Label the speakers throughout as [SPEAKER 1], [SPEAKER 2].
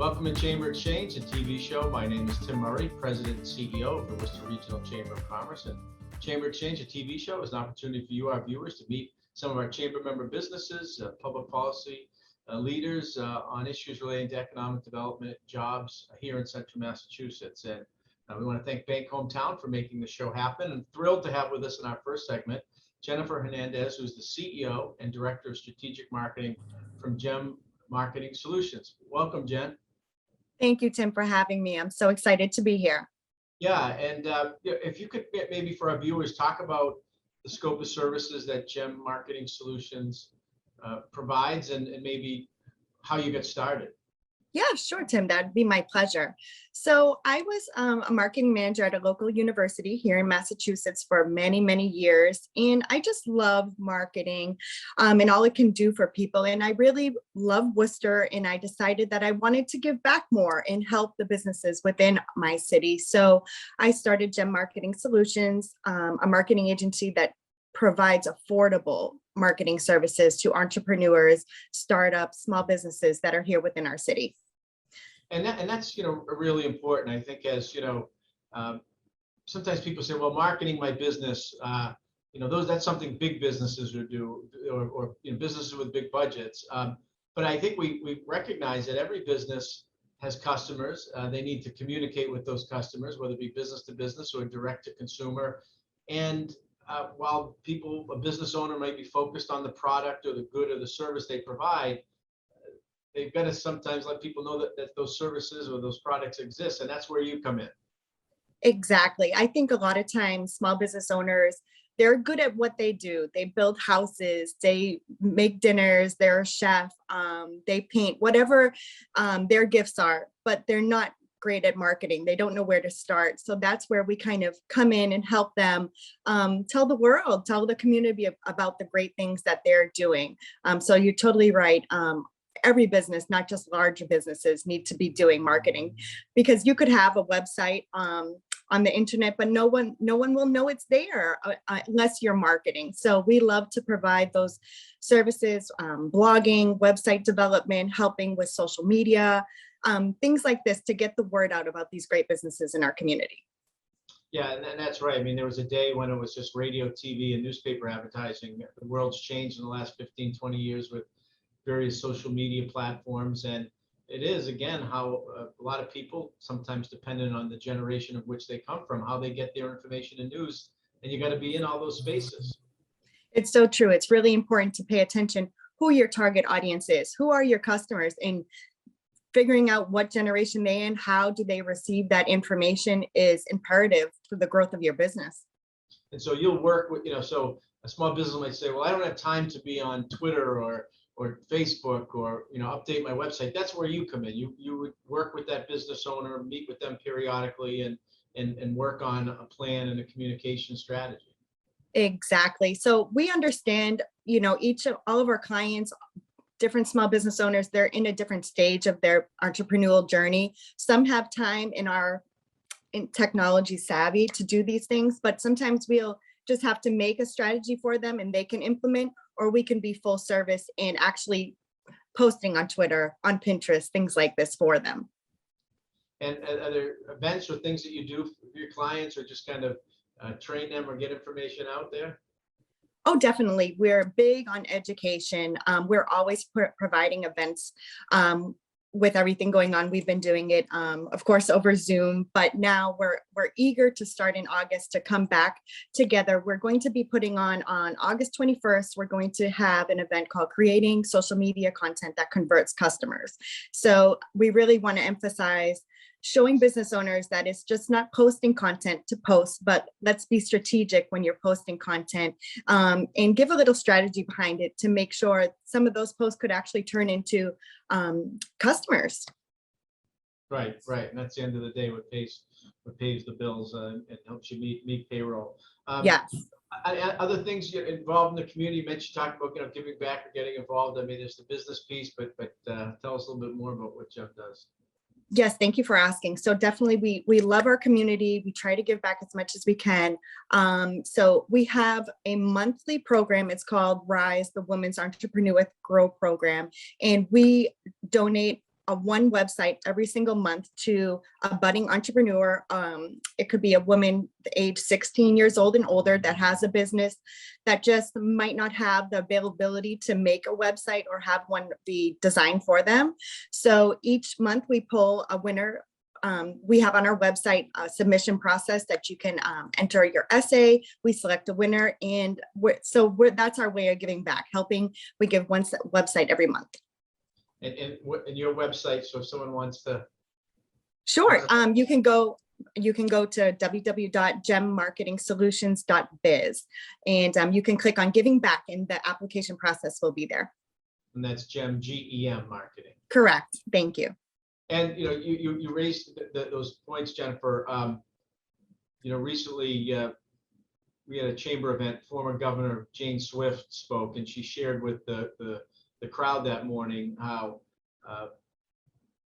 [SPEAKER 1] Welcome to Chamber Exchange, a TV show. My name is Tim Murray, President and CEO of the Worcester Regional Chamber of Commerce. And Chamber Exchange, a TV show, is an opportunity for you, our viewers, to meet some of our chamber member businesses, public policy leaders on issues relating to economic development, jobs here in Central Massachusetts. And we want to thank Bank Hometown for making the show happen. And thrilled to have with us in our first segment, Jennifer Hernandez, who's the CEO and Director of Strategic Marketing from GEM Marketing Solutions. Welcome, Jen.
[SPEAKER 2] Thank you, Tim, for having me. I'm so excited to be here.
[SPEAKER 1] Yeah, and if you could maybe for our viewers talk about the scope of services that GEM Marketing Solutions provides and maybe how you get started.
[SPEAKER 2] Yeah, sure, Tim. That'd be my pleasure. So I was a marketing manager at a local university here in Massachusetts for many, many years. And I just love marketing and all it can do for people. And I really love Worcester. And I decided that I wanted to give back more and help the businesses within my city. So I started GEM Marketing Solutions, a marketing agency that provides affordable marketing services to entrepreneurs, startups, small businesses that are here within our city.
[SPEAKER 1] And that's really important. I think sometimes people say, well, marketing my business, that's something big businesses would do, or businesses with big budgets. But I think we recognize that every business has customers. They need to communicate with those customers, whether it be business to business or direct to consumer. And while a business owner might be focused on the product or the good or the service they provide, they've got to sometimes let people know that those services or those products exist, and that's where you come in.
[SPEAKER 2] Exactly. I think a lot of times small business owners, they're good at what they do. They build houses, they make dinners, they're a chef, they paint, whatever their gifts are, but they're not great at marketing. They don't know where to start. So that's where we kind of come in and help them tell the world, tell the community about the great things that they're doing. So you're totally right. Every business, not just larger businesses, need to be doing marketing, because you could have a website on the internet, but no one will know it's there unless you're marketing. So we love to provide those services, blogging, website development, helping with social media, things like this to get the word out about these great businesses in our community.
[SPEAKER 1] Yeah, and that's right. I mean, there was a day when it was just radio, TV, and newspaper advertising. The world's changed in the last 15, 20 years with various social media platforms. And it is, again, how a lot of people, sometimes dependent on the generation of which they come from, how they get their information and news. And you got to be in all those spaces.
[SPEAKER 2] It's so true. It's really important to pay attention who your target audience is, who are your customers, and figuring out what generation they in, how do they receive that information is imperative for the growth of your business.
[SPEAKER 1] And so you'll work with, so a small business might say, well, I don't have time to be on Twitter or Facebook or, update my website. That's where you come in. You would work with that business owner, meet with them periodically and work on a plan and a communication strategy.
[SPEAKER 2] Exactly. So we understand, all of our clients, different small business owners, they're in a different stage of their entrepreneurial journey. Some have time in technology savvy to do these things, but sometimes we'll just have to make a strategy for them and they can implement, or we can be full service in actually posting on Twitter, on Pinterest, things like this for them.
[SPEAKER 1] And are there events or things that you do for your clients, or just kind of train them or get information out there?
[SPEAKER 2] Oh, definitely. We're big on education. We're always providing events with everything going on. We've been doing it, of course, over Zoom, but now we're eager to start in August to come back together. We're going to be putting on August 21st, we're going to have an event called Creating Social Media Content That Converts Customers. So we really want to emphasize showing business owners that it's just not posting content to post, but let's be strategic when you're posting content, and give a little strategy behind it to make sure some of those posts could actually turn into customers.
[SPEAKER 1] Right. And that's the end of the day, what pays the bills and helps you meet payroll.
[SPEAKER 2] Yes.
[SPEAKER 1] Other things you're involved in the community, you talked about giving back or getting involved. I mean, there's the business piece, but tell us a little bit more about what GEM does.
[SPEAKER 2] Yes, thank you for asking. So definitely we love our community. We try to give back as much as we can. So we have a monthly program. It's called RISE, the Women's Entrepreneur Grow Program. And we donate a one website every single month to a budding entrepreneur. It could be a woman age 16 years old and older that has a business that just might not have the availability to make a website or have one be designed for them. So each month we pull a winner. We have on our website a submission process that you can enter your essay. We select a winner, and that's our way of giving back, helping. We give one website every month.
[SPEAKER 1] And your website, so if someone wants to.
[SPEAKER 2] Sure. You can go to www.gemmarketingsolutions.biz, and you can click on giving back, and the application process will be there.
[SPEAKER 1] And that's Gem, GEM marketing.
[SPEAKER 2] Correct. Thank you.
[SPEAKER 1] And you raised those points, Jennifer. Recently we had a chamber event. Former Governor Jane Swift spoke, and she shared with the crowd that morning how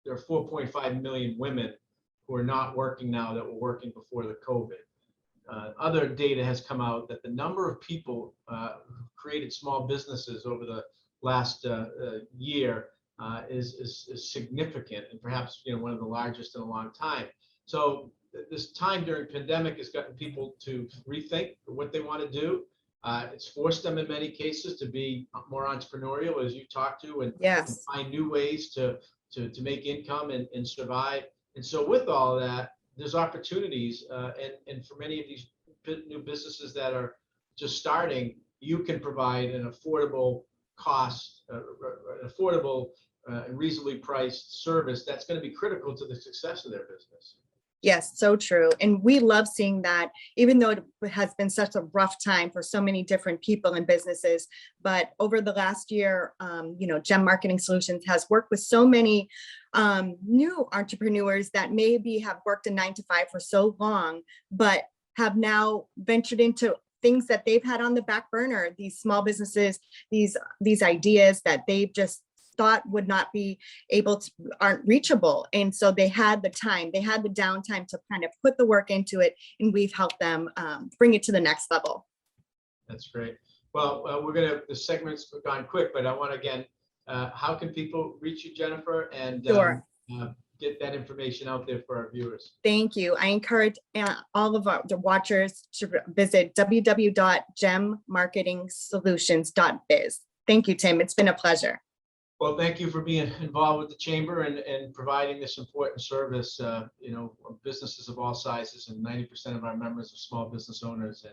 [SPEAKER 1] there are 4.5 million women who are not working now that were working before the COVID. Other data has come out that the number of people who created small businesses over the last year is significant, and perhaps one of the largest in a long time. So this time during pandemic has gotten people to rethink what they want to do. It's forced them in many cases to be more entrepreneurial, as you talk to, and,
[SPEAKER 2] yes,
[SPEAKER 1] and find new ways to make income and survive. And so with all of that, there's opportunities, and for many of these new businesses that are just starting, you can provide an affordable cost, and reasonably priced service that's going to be critical to the success of their business.
[SPEAKER 2] Yes, so true. And we love seeing that, even though it has been such a rough time for so many different people and businesses. But over the last year, Gem Marketing Solutions has worked with so many new entrepreneurs that maybe have worked a 9-to-5 for so long, but have now ventured into things that they've had on the back burner, these small businesses, these ideas that they've just thought would not be able to, aren't reachable. And so they had the time, they had the downtime to kind of put the work into it, and we've helped them bring it to the next level.
[SPEAKER 1] That's great. Well, the segment's gone quick, but I want to, again, how can people reach you, Jennifer, and
[SPEAKER 2] Sure.
[SPEAKER 1] Get that information out there for our viewers?
[SPEAKER 2] Thank you. I encourage all of the watchers to visit www.gemmarketingsolutions.biz. Thank you, Tim. It's been a pleasure.
[SPEAKER 1] Well, thank you for being involved with the chamber and providing this important service. Businesses of all sizes, and 90% of our members are small business owners,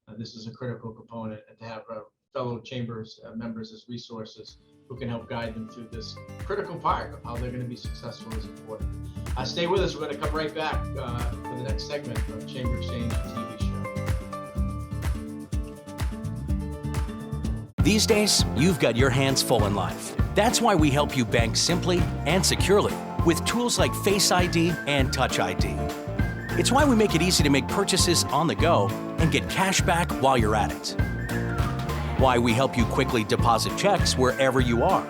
[SPEAKER 1] and this is a critical component. And to have our fellow chambers members as resources who can help guide them through this critical part of how they're going to be successful is important. Stay with us. We're going to come right back for the next segment of Chamber Exchange TV show.
[SPEAKER 3] These days, you've got your hands full in life. That's why we help you bank simply and securely with tools like Face ID and Touch ID. It's why we make it easy to make purchases on the go and get cash back while you're at it. Why we help you quickly deposit checks wherever you are.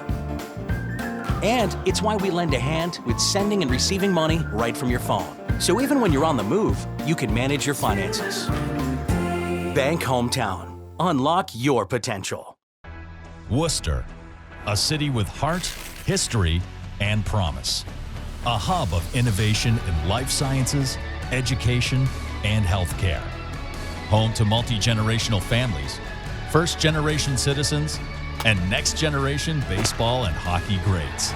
[SPEAKER 3] And it's why we lend a hand with sending and receiving money right from your phone. So even when you're on the move, you can manage your finances. Bank Hometown. Unlock your potential.
[SPEAKER 4] Worcester, a city with heart, history, and promise. A hub of innovation in life sciences, education, and healthcare. Home to multi-generational families, first-generation citizens, and next-generation baseball and hockey greats.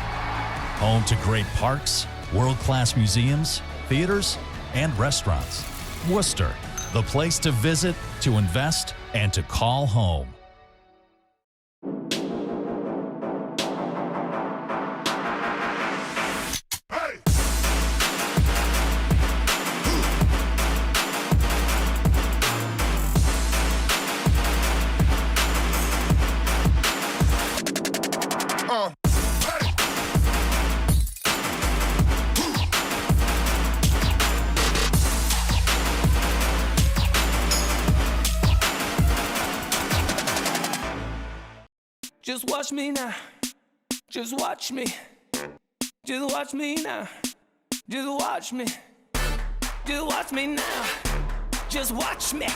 [SPEAKER 4] Home to great parks, world-class museums, theaters, and restaurants. Worcester, the place to visit, to invest, and to call home.
[SPEAKER 5] Just watch me now, just watch me, just watch me now, just watch me now, just watch me.